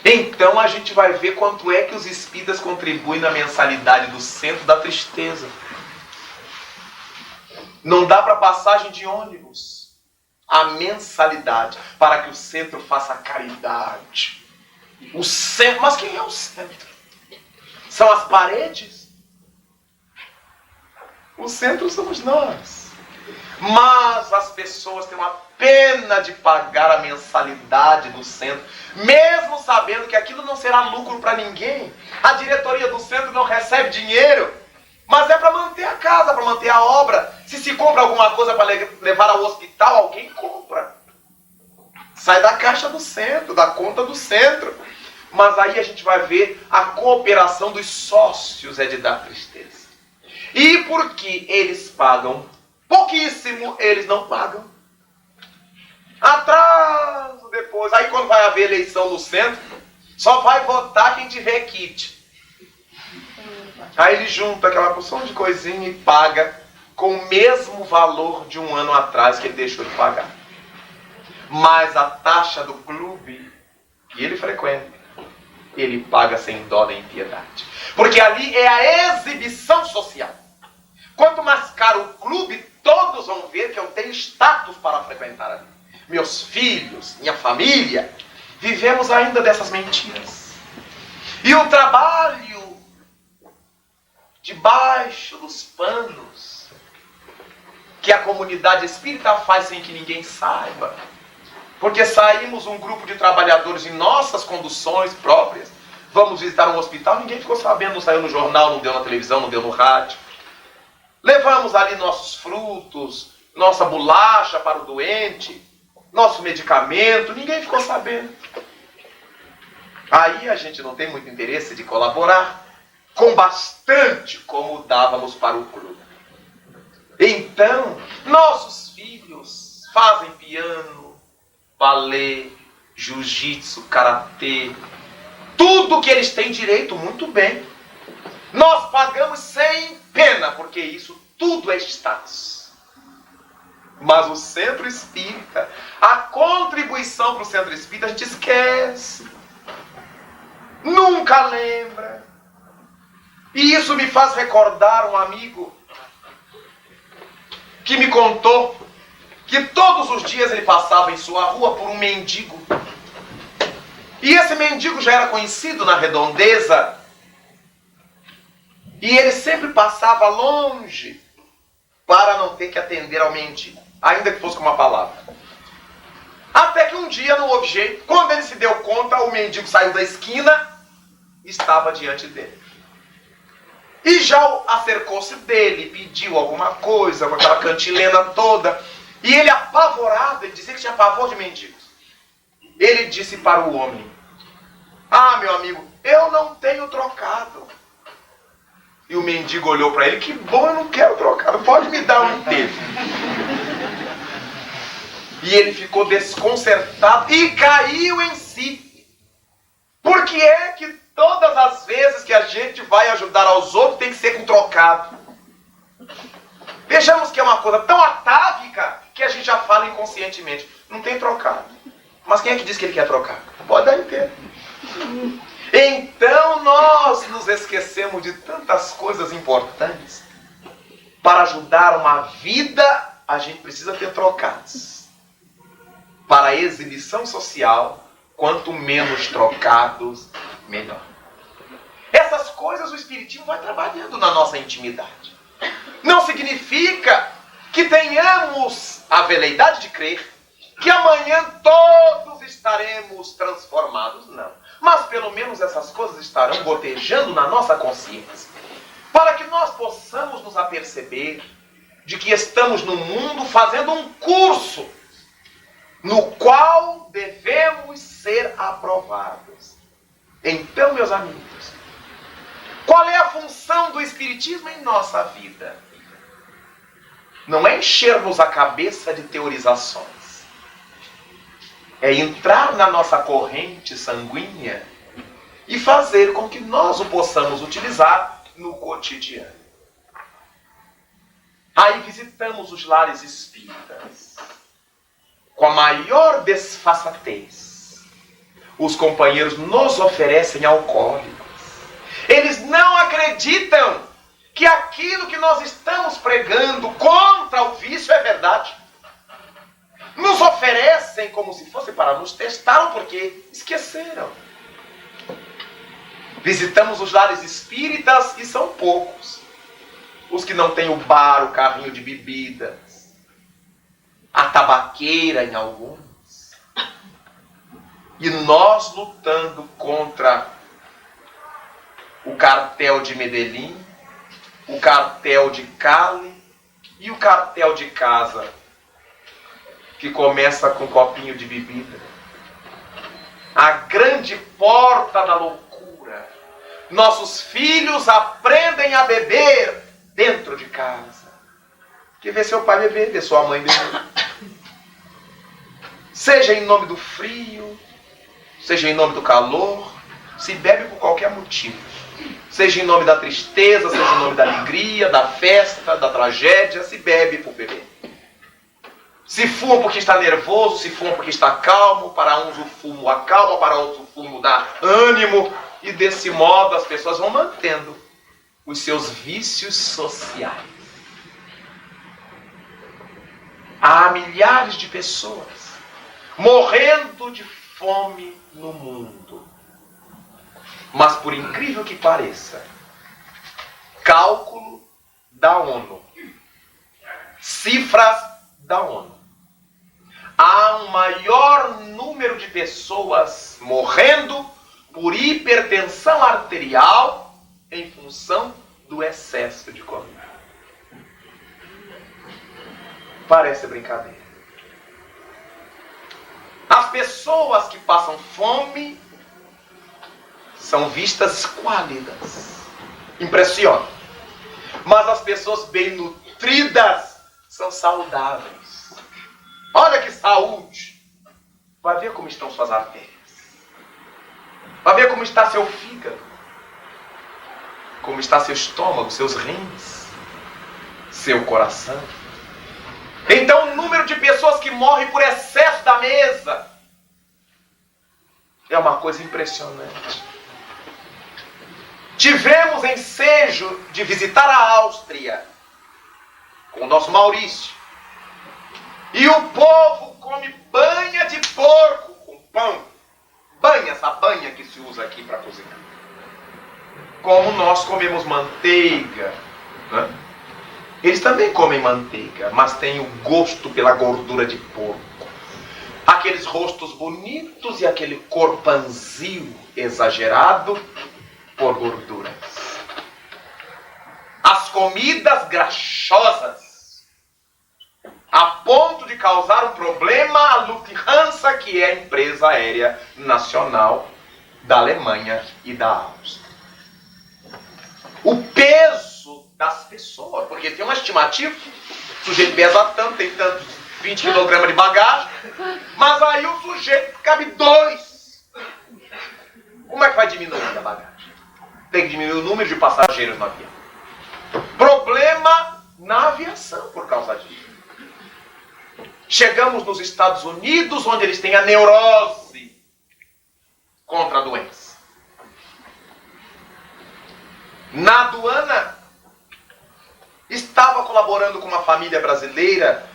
Speaker 1: Então a gente vai ver quanto é que os espíritas contribuem na mensalidade do centro da tristeza. Não dá para passagem de ônibus a mensalidade para que o centro faça caridade. O centro, mas quem é o centro? São as paredes? O centro somos nós. Mas as pessoas têm uma pena de pagar a mensalidade do centro, mesmo sabendo que aquilo não será lucro para ninguém. A diretoria do centro não recebe dinheiro, mas é para manter a casa, para manter a obra. Se compra alguma coisa para levar ao hospital, alguém compra. Sai da caixa do centro, da conta do centro. Mas aí a gente vai ver a cooperação dos sócios é de dar tristeza. E porque eles pagam pouquíssimo, eles não pagam. Atraso depois. Aí quando vai haver eleição no centro, só vai votar quem tiver kit. Aí ele junta aquela porção de coisinha e paga com o mesmo valor de um ano atrás que ele deixou de pagar. Mas a taxa do clube que ele frequenta, ele paga sem dó nem piedade. Porque ali é a exibição social. Quanto mais caro o clube, todos vão ver que eu tenho status para frequentar ali. Meus filhos, minha família, vivemos ainda dessas mentiras. E o trabalho debaixo dos panos que a comunidade espírita faz sem que ninguém saiba. Porque saímos um grupo de trabalhadores em nossas conduções próprias, vamos visitar um hospital, ninguém ficou sabendo, não saiu no jornal, não deu na televisão, não deu no rádio. Levamos ali nossos frutos, nossa bolacha para o doente, nosso medicamento, ninguém ficou sabendo. Aí a gente não tem muito interesse de colaborar com bastante como dávamos para o clube. Então, nossos filhos fazem piano, balé, jiu-jitsu, karatê, tudo que eles têm direito, muito bem. Nós pagamos sem pena, porque isso tudo é status. Mas o centro espírita, a contribuição para o centro espírita, a gente esquece. Nunca lembra. E isso me faz recordar um amigo que me contou que todos os dias ele passava em sua rua por um mendigo. E esse mendigo já era conhecido na redondeza. E ele sempre passava longe para não ter que atender ao mendigo, ainda que fosse com uma palavra. Até que um dia não houve jeito. Quando ele se deu conta, o mendigo saiu da esquina e estava diante dele. E já acercou-se dele, pediu alguma coisa, com aquela cantilena toda. E ele apavorado, ele dizia que tinha pavor de mendigos. Ele disse para o homem: ah, meu amigo, eu não tenho trocado. E o mendigo olhou para ele: que bom, eu não quero trocado, pode me dar um inteiro. E ele ficou desconcertado e caiu em si. Por que é que todas as vezes que a gente vai ajudar aos outros tem que ser com trocado? Vejamos que é uma coisa tão atávica que a gente já fala inconscientemente. Não tem trocado. Mas quem é que diz que ele quer trocar? Pode dar inteiro. Então nós nos esquecemos de tantas coisas importantes. Para ajudar uma vida, a gente precisa ter trocados. Para a exibição social, quanto menos trocados, melhor. Essas coisas o Espiritismo vai trabalhando na nossa intimidade. Não significa que tenhamos a veleidade de crer que amanhã todos estaremos transformados, não. Mas pelo menos essas coisas estarão gotejando na nossa consciência, para que nós possamos nos aperceber de que estamos no mundo fazendo um curso no qual devemos ser aprovados. Então, meus amigos, qual é a função do Espiritismo em nossa vida? Não é enchermos a cabeça de teorizações. É entrar na nossa corrente sanguínea e fazer com que nós o possamos utilizar no cotidiano. Aí visitamos os lares espíritas com a maior desfaçatez. Os companheiros nos oferecem alcoólicos. Eles não acreditam que aquilo que nós estamos pregando contra o vício é verdade. Nos oferecem como se fosse para nos testar, porque esqueceram. Visitamos os lares espíritas e são poucos os que não têm o bar, o carrinho de bebidas, a tabaqueira em alguns. E nós lutando contra o cartel de Medellín, o cartel de Cali e o cartel de casa, que começa com um copinho de bebida. A grande porta da loucura. Nossos filhos aprendem a beber dentro de casa. Que vê seu pai beber, vê sua mãe beber. Seja em nome do frio, seja em nome do calor, se bebe por qualquer motivo. Seja em nome da tristeza, seja em nome da alegria, da festa, da tragédia, se bebe por beber. Se fuma porque está nervoso, se fuma porque está calmo, para uns o fumo acalma, para outros o fumo dá ânimo, e desse modo as pessoas vão mantendo os seus vícios sociais. Há milhares de pessoas morrendo de fome no mundo. Mas por incrível que pareça, cálculo da ONU, cifras da ONU, há um maior número de pessoas morrendo por hipertensão arterial em função do excesso de comida. Parece brincadeira. As pessoas que passam fome são vistas esquálidas. Impressiona. Mas as pessoas bem nutridas são saudáveis. Olha que saúde! Vai ver como estão suas artérias. Vai ver como está seu fígado. Como está seu estômago, seus rins, seu coração. Então o número de pessoas que morrem por excesso da mesa é uma coisa impressionante. Tivemos ensejo de visitar a Áustria com o nosso Maurício. E o povo come banha de porco com pão. Banha, essa banha que se usa aqui para cozinhar. Como nós comemos manteiga, né? Eles também comem manteiga, mas têm o gosto pela gordura de porco. Aqueles rostos bonitos e aquele corpanzil exagerado por gorduras. As comidas graxosas, a ponto de causar um problema à Lufthansa, que é a empresa aérea nacional da Alemanha e da Áustria. O peso das pessoas, porque tem uma estimativa, o sujeito pesa tanto, tem tantos 20 kg de bagagem, mas aí o sujeito cabe 2. Como é que vai diminuir a bagagem? Tem que diminuir o número de passageiros no avião. Problema na aviação por causa disso. Chegamos nos Estados Unidos, onde eles têm a neurose contra a doença. Na aduana, estava colaborando com uma família brasileira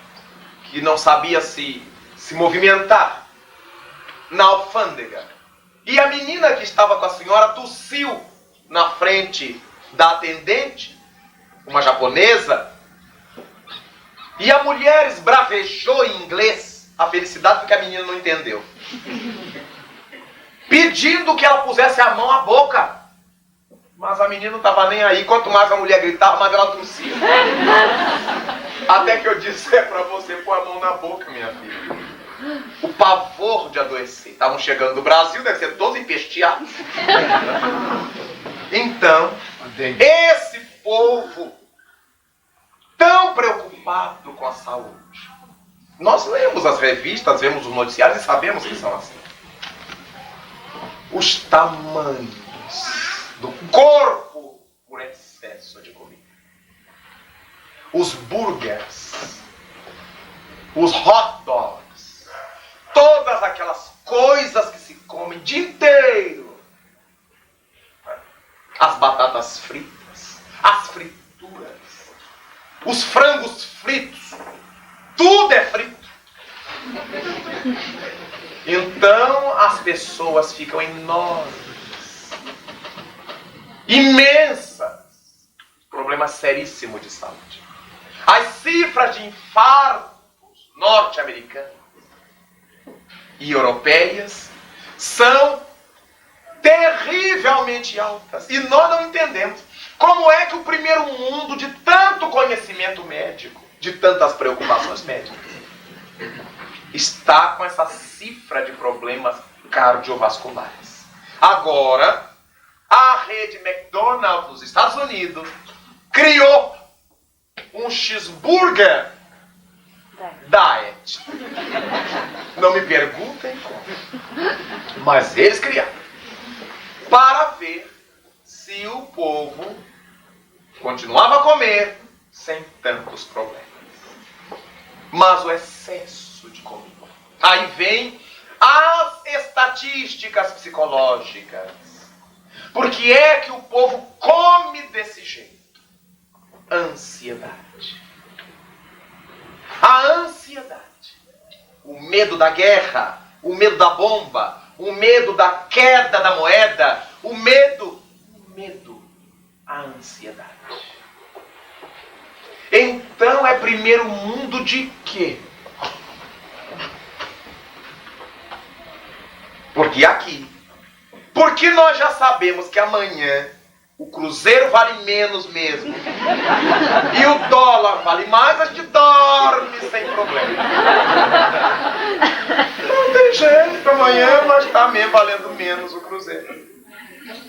Speaker 1: que não sabia se movimentar na alfândega. E a menina que estava com a senhora tossiu na frente da atendente, uma japonesa, e a mulher esbravejou em inglês a felicidade porque a menina não entendeu, pedindo que ela pusesse a mão à boca. Mas a menina não estava nem aí. Quanto mais a mulher gritava, mais ela tossia. Até que eu disse, é para você pôr a mão na boca, minha filha. O pavor de adoecer. Estavam chegando do Brasil, deve ser todos empesteados. Então, esse povo tão preocupado com a saúde. Nós lemos as revistas, vemos os noticiários e sabemos que são assim. Os tamanhos do corpo por excesso de comida. Os burgers, os hot dogs, todas aquelas coisas que se comem o dia inteiro. As batatas fritas, as frituras, os frangos fritos, tudo é frito. Então as pessoas ficam enormes, imensas, problema seríssimo de saúde. As cifras de infartos norte-americanas e europeias são terrivelmente altas. E nós não entendemos como é que o primeiro mundo, de tanto conhecimento médico, de tantas preocupações médicas, está com essa cifra de problemas cardiovasculares. Agora, a rede McDonald's nos Estados Unidos criou um cheeseburger Diet. Não me perguntem como. Mas eles criaram. Para ver se o povo continuava a comer sem tantos problemas. Mas o excesso de comida. Aí vem as estatísticas psicológicas. Por que é que o povo come desse jeito? Ansiedade. A ansiedade. O medo da guerra, o medo da bomba, o medo da queda da moeda, o medo, a ansiedade. Então é primeiro mundo de quê? Porque nós já sabemos que amanhã o cruzeiro vale menos mesmo. E o dólar vale mais, a gente dorme sem problema. Não tem jeito, amanhã vai estar mesmo valendo menos o cruzeiro.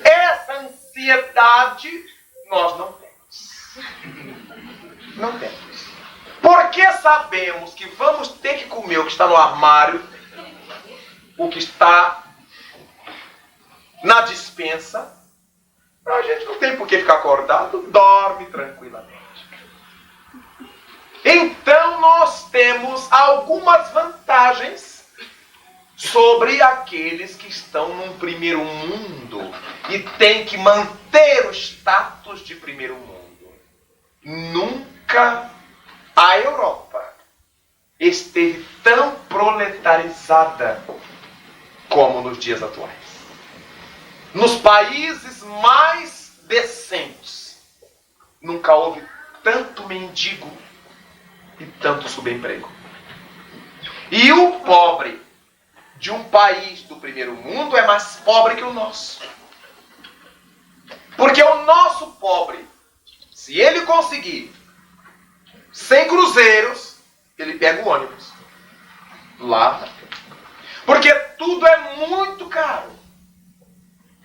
Speaker 1: Essa ansiedade nós não temos. Não temos. Porque sabemos que vamos ter que comer o que está no armário, o que está na despensa, a gente não tem por que ficar acordado, dorme tranquilamente. Então nós temos algumas vantagens sobre aqueles que estão num primeiro mundo e têm que manter o status de primeiro mundo. Nunca a Europa esteve tão proletarizada como nos dias atuais. Nos países mais decentes, nunca houve tanto mendigo e tanto subemprego. E o pobre de um país do primeiro mundo é mais pobre que o nosso. Porque o nosso pobre, se ele conseguir 100 cruzeiros, ele pega o ônibus. Lá. Porque tudo é muito caro.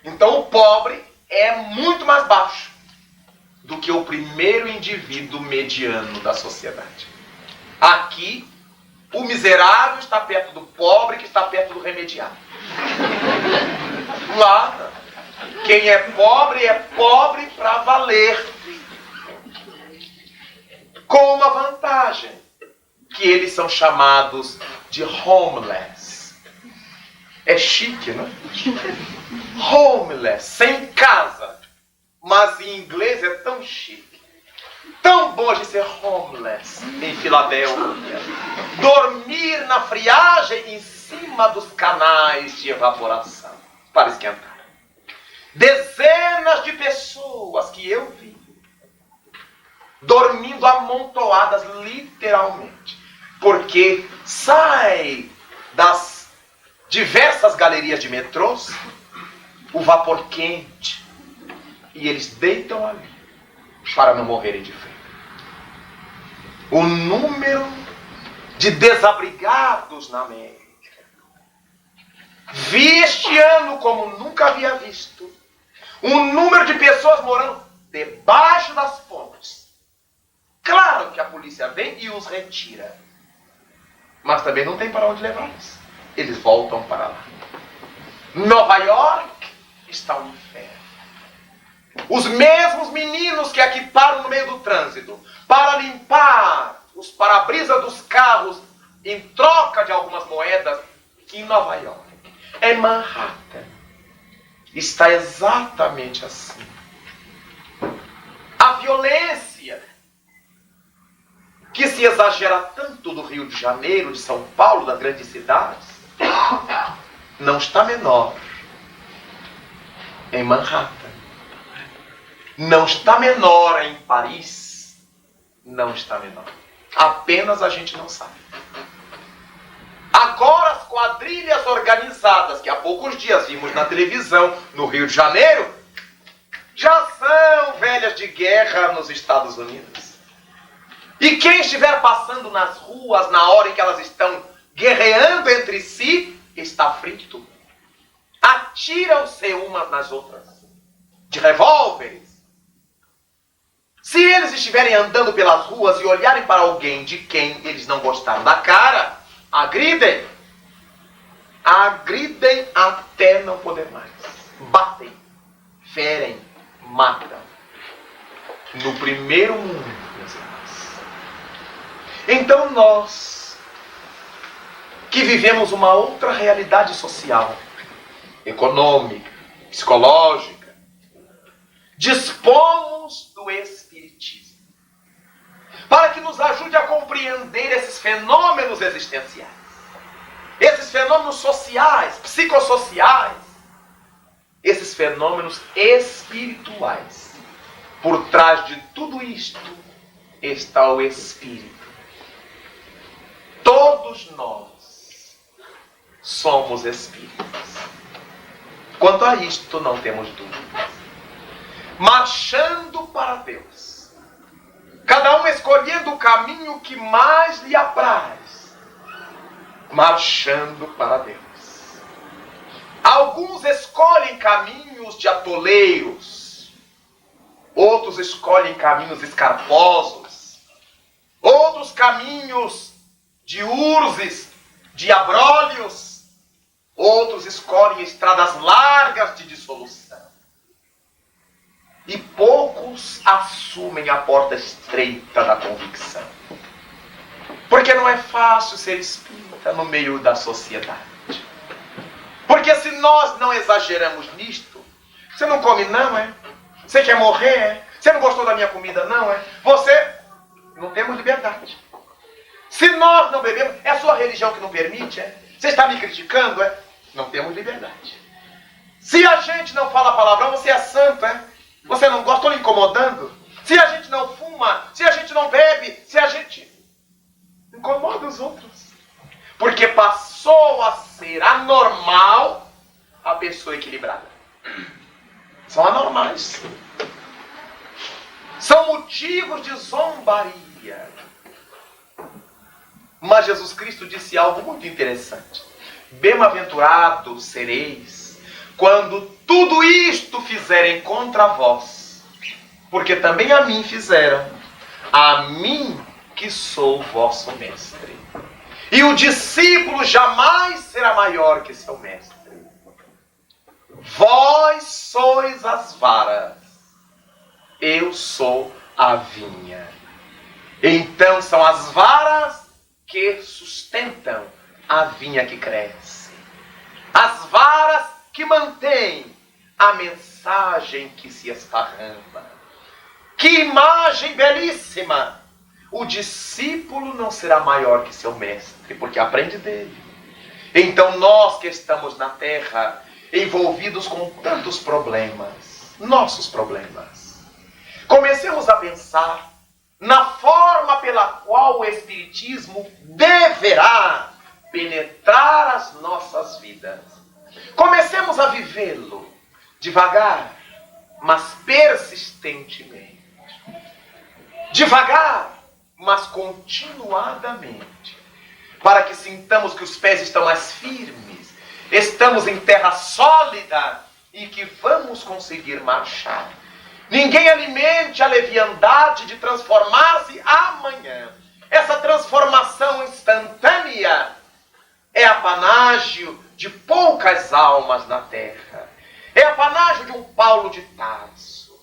Speaker 1: Então o pobre é muito mais baixo do que o primeiro indivíduo mediano da sociedade. Aqui, o miserável está perto do pobre, que está perto do remediado. Lá, quem é pobre para valer. Com uma vantagem, que eles são chamados de homeless. É chique, não é? Homeless, sem casa. Mas em inglês é tão chique. Tão bom de ser homeless em Filadélfia. Dormir na friagem em cima dos canais de evaporação para esquentar. Dezenas de pessoas que eu vi dormindo amontoadas literalmente. Porque sai das diversas galerias de metrôs o vapor quente e eles deitam ali para não morrerem de frio. O número de desabrigados na América. Vi este ano como nunca havia visto um número de pessoas morando debaixo das pontes. Claro que a polícia vem e os retira. Mas também não tem para onde levá-los. Eles voltam para lá. Nova York está um inferno. Os mesmos meninos que aqui param no meio do trânsito para limpar os para-brisa dos carros em troca de algumas moedas, em Nova York, em Manhattan, está exatamente assim. A violência que se exagera tanto do Rio de Janeiro, de São Paulo, das grandes cidades, não está menor em Manhattan. Não está menor em Paris. Não está menor. Apenas a gente não sabe. Agora as quadrilhas organizadas, que há poucos dias vimos na televisão no Rio de Janeiro, já são velhas de guerra nos Estados Unidos. E quem estiver passando nas ruas na hora em que elas estão guerreando entre si, está frito. Atiram-se umas nas outras, de revólveres. Se eles estiverem andando pelas ruas e olharem para alguém de quem eles não gostaram da cara, agridem. Agridem até não poder mais. Batem, ferem, matam. No primeiro mundo, meus irmãos. Então nós, que vivemos uma outra realidade social, econômica, psicológica, dispomos do Espiritismo para que nos ajude a compreender esses fenômenos existenciais, esses fenômenos sociais, psicossociais, esses fenômenos espirituais. Por trás de tudo isto está o Espírito. Todos nós somos espíritos. Quanto a isto, não temos dúvidas. Marchando para Deus, cada um escolhendo o caminho que mais lhe apraz, marchando para Deus. Alguns escolhem caminhos de atoleiros, outros escolhem caminhos escarposos, outros caminhos de urzes, de abrolhos, outros escolhem estradas largas de dissolução. E poucos assumem a porta estreita da convicção. Porque não é fácil ser espírita no meio da sociedade. Porque se nós não exageramos nisto, você não come não, é? Você quer morrer, é? Você não gostou da minha comida não, é? Você... não temos liberdade. Se nós não bebemos, é a sua religião que não permite, é? Você está me criticando, é? Não temos liberdade. Se a gente não fala palavrão, você é santo, é? Você não gosta, estou lhe incomodando. Se a gente não fuma, se a gente não bebe, se a gente incomoda os outros. Porque passou a ser anormal a pessoa equilibrada. São anormais. São motivos de zombaria. Mas Jesus Cristo disse algo muito interessante. Bem-aventurados sereis quando tudo isto fizerem contra vós, porque também a mim fizeram, a mim que sou vosso mestre. E o discípulo jamais será maior que seu mestre. Vós sois as varas, eu sou a vinha. Então são as varas que sustentam a vinha que cresce. As varas que mantêm a mensagem que se esparrama. Que imagem belíssima! O discípulo não será maior que seu mestre, porque aprende dele. Então nós que estamos na terra, envolvidos com tantos problemas, nossos problemas, comecemos a pensar na forma pela qual o Espiritismo deverá penetrar as nossas vidas. Comecemos a vivê-lo devagar, mas persistentemente. Devagar, mas continuadamente. Para que sintamos que os pés estão mais firmes, estamos em terra sólida e que vamos conseguir marchar. Ninguém alimente a leviandade de transformar-se amanhã. Essa transformação instantânea é apanágio de poucas almas na terra. É apanágio de um Paulo de Tarso.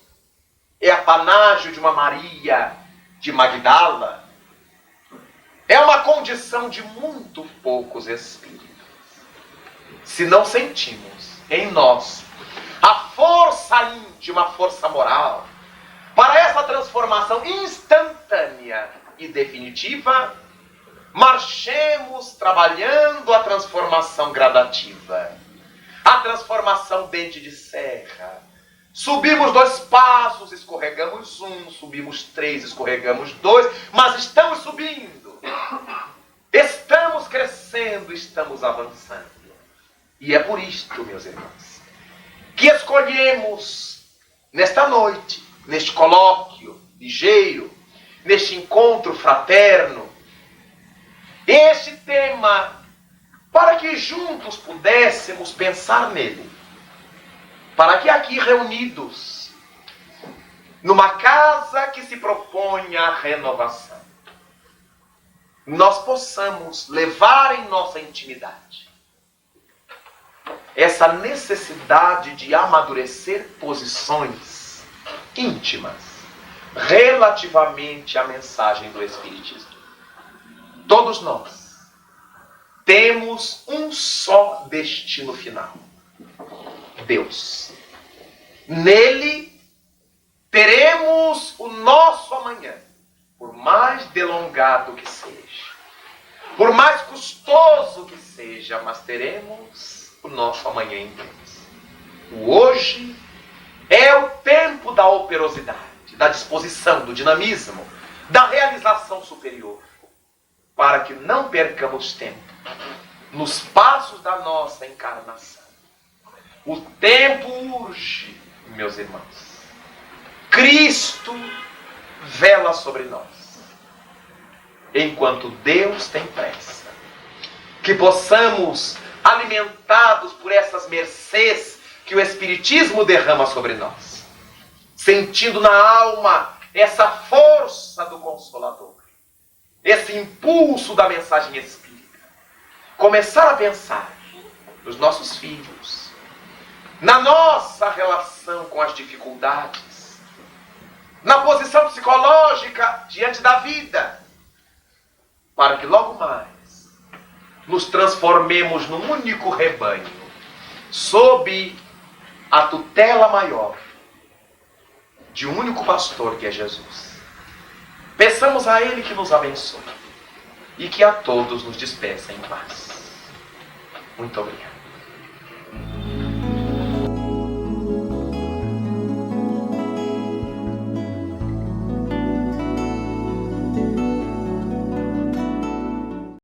Speaker 1: É apanágio de uma Maria de Magdala. É uma condição de muito poucos espíritos. Se não sentimos em nós a força íntima, a força moral, para essa transformação instantânea e definitiva, marchemos trabalhando a transformação gradativa, a transformação dente de serra. Subimos 2 passos, escorregamos 1, subimos 3, escorregamos 2, mas estamos subindo, estamos crescendo, estamos avançando. E é por isto, meus irmãos, que escolhemos nesta noite, neste colóquio ligeiro, neste encontro fraterno, este tema, para que juntos pudéssemos pensar nele. Para que aqui reunidos, numa casa que se propõe à renovação, nós possamos levar em nossa intimidade essa necessidade de amadurecer posições íntimas relativamente à mensagem do Espiritismo. Todos nós temos um só destino final: Deus. Nele teremos o nosso amanhã, por mais delongado que seja, por mais custoso que seja, mas teremos o nosso amanhã em Deus. O hoje é o tempo da operosidade, da disposição, do dinamismo, da realização superior, para que não percamos tempo nos passos da nossa encarnação. O tempo urge, meus irmãos. Cristo vela sobre nós, enquanto Deus tem pressa. Que possamos, alimentados por essas mercês que o Espiritismo derrama sobre nós, sentindo na alma essa força do Consolador, esse impulso da mensagem espírita, começar a pensar nos nossos filhos, na nossa relação com as dificuldades, na posição psicológica diante da vida, para que logo mais nos transformemos num único rebanho, sob a tutela maior de um único pastor, que é Jesus. Peçamos a Ele que nos abençoe e que a todos nos despeça em paz. Muito obrigado.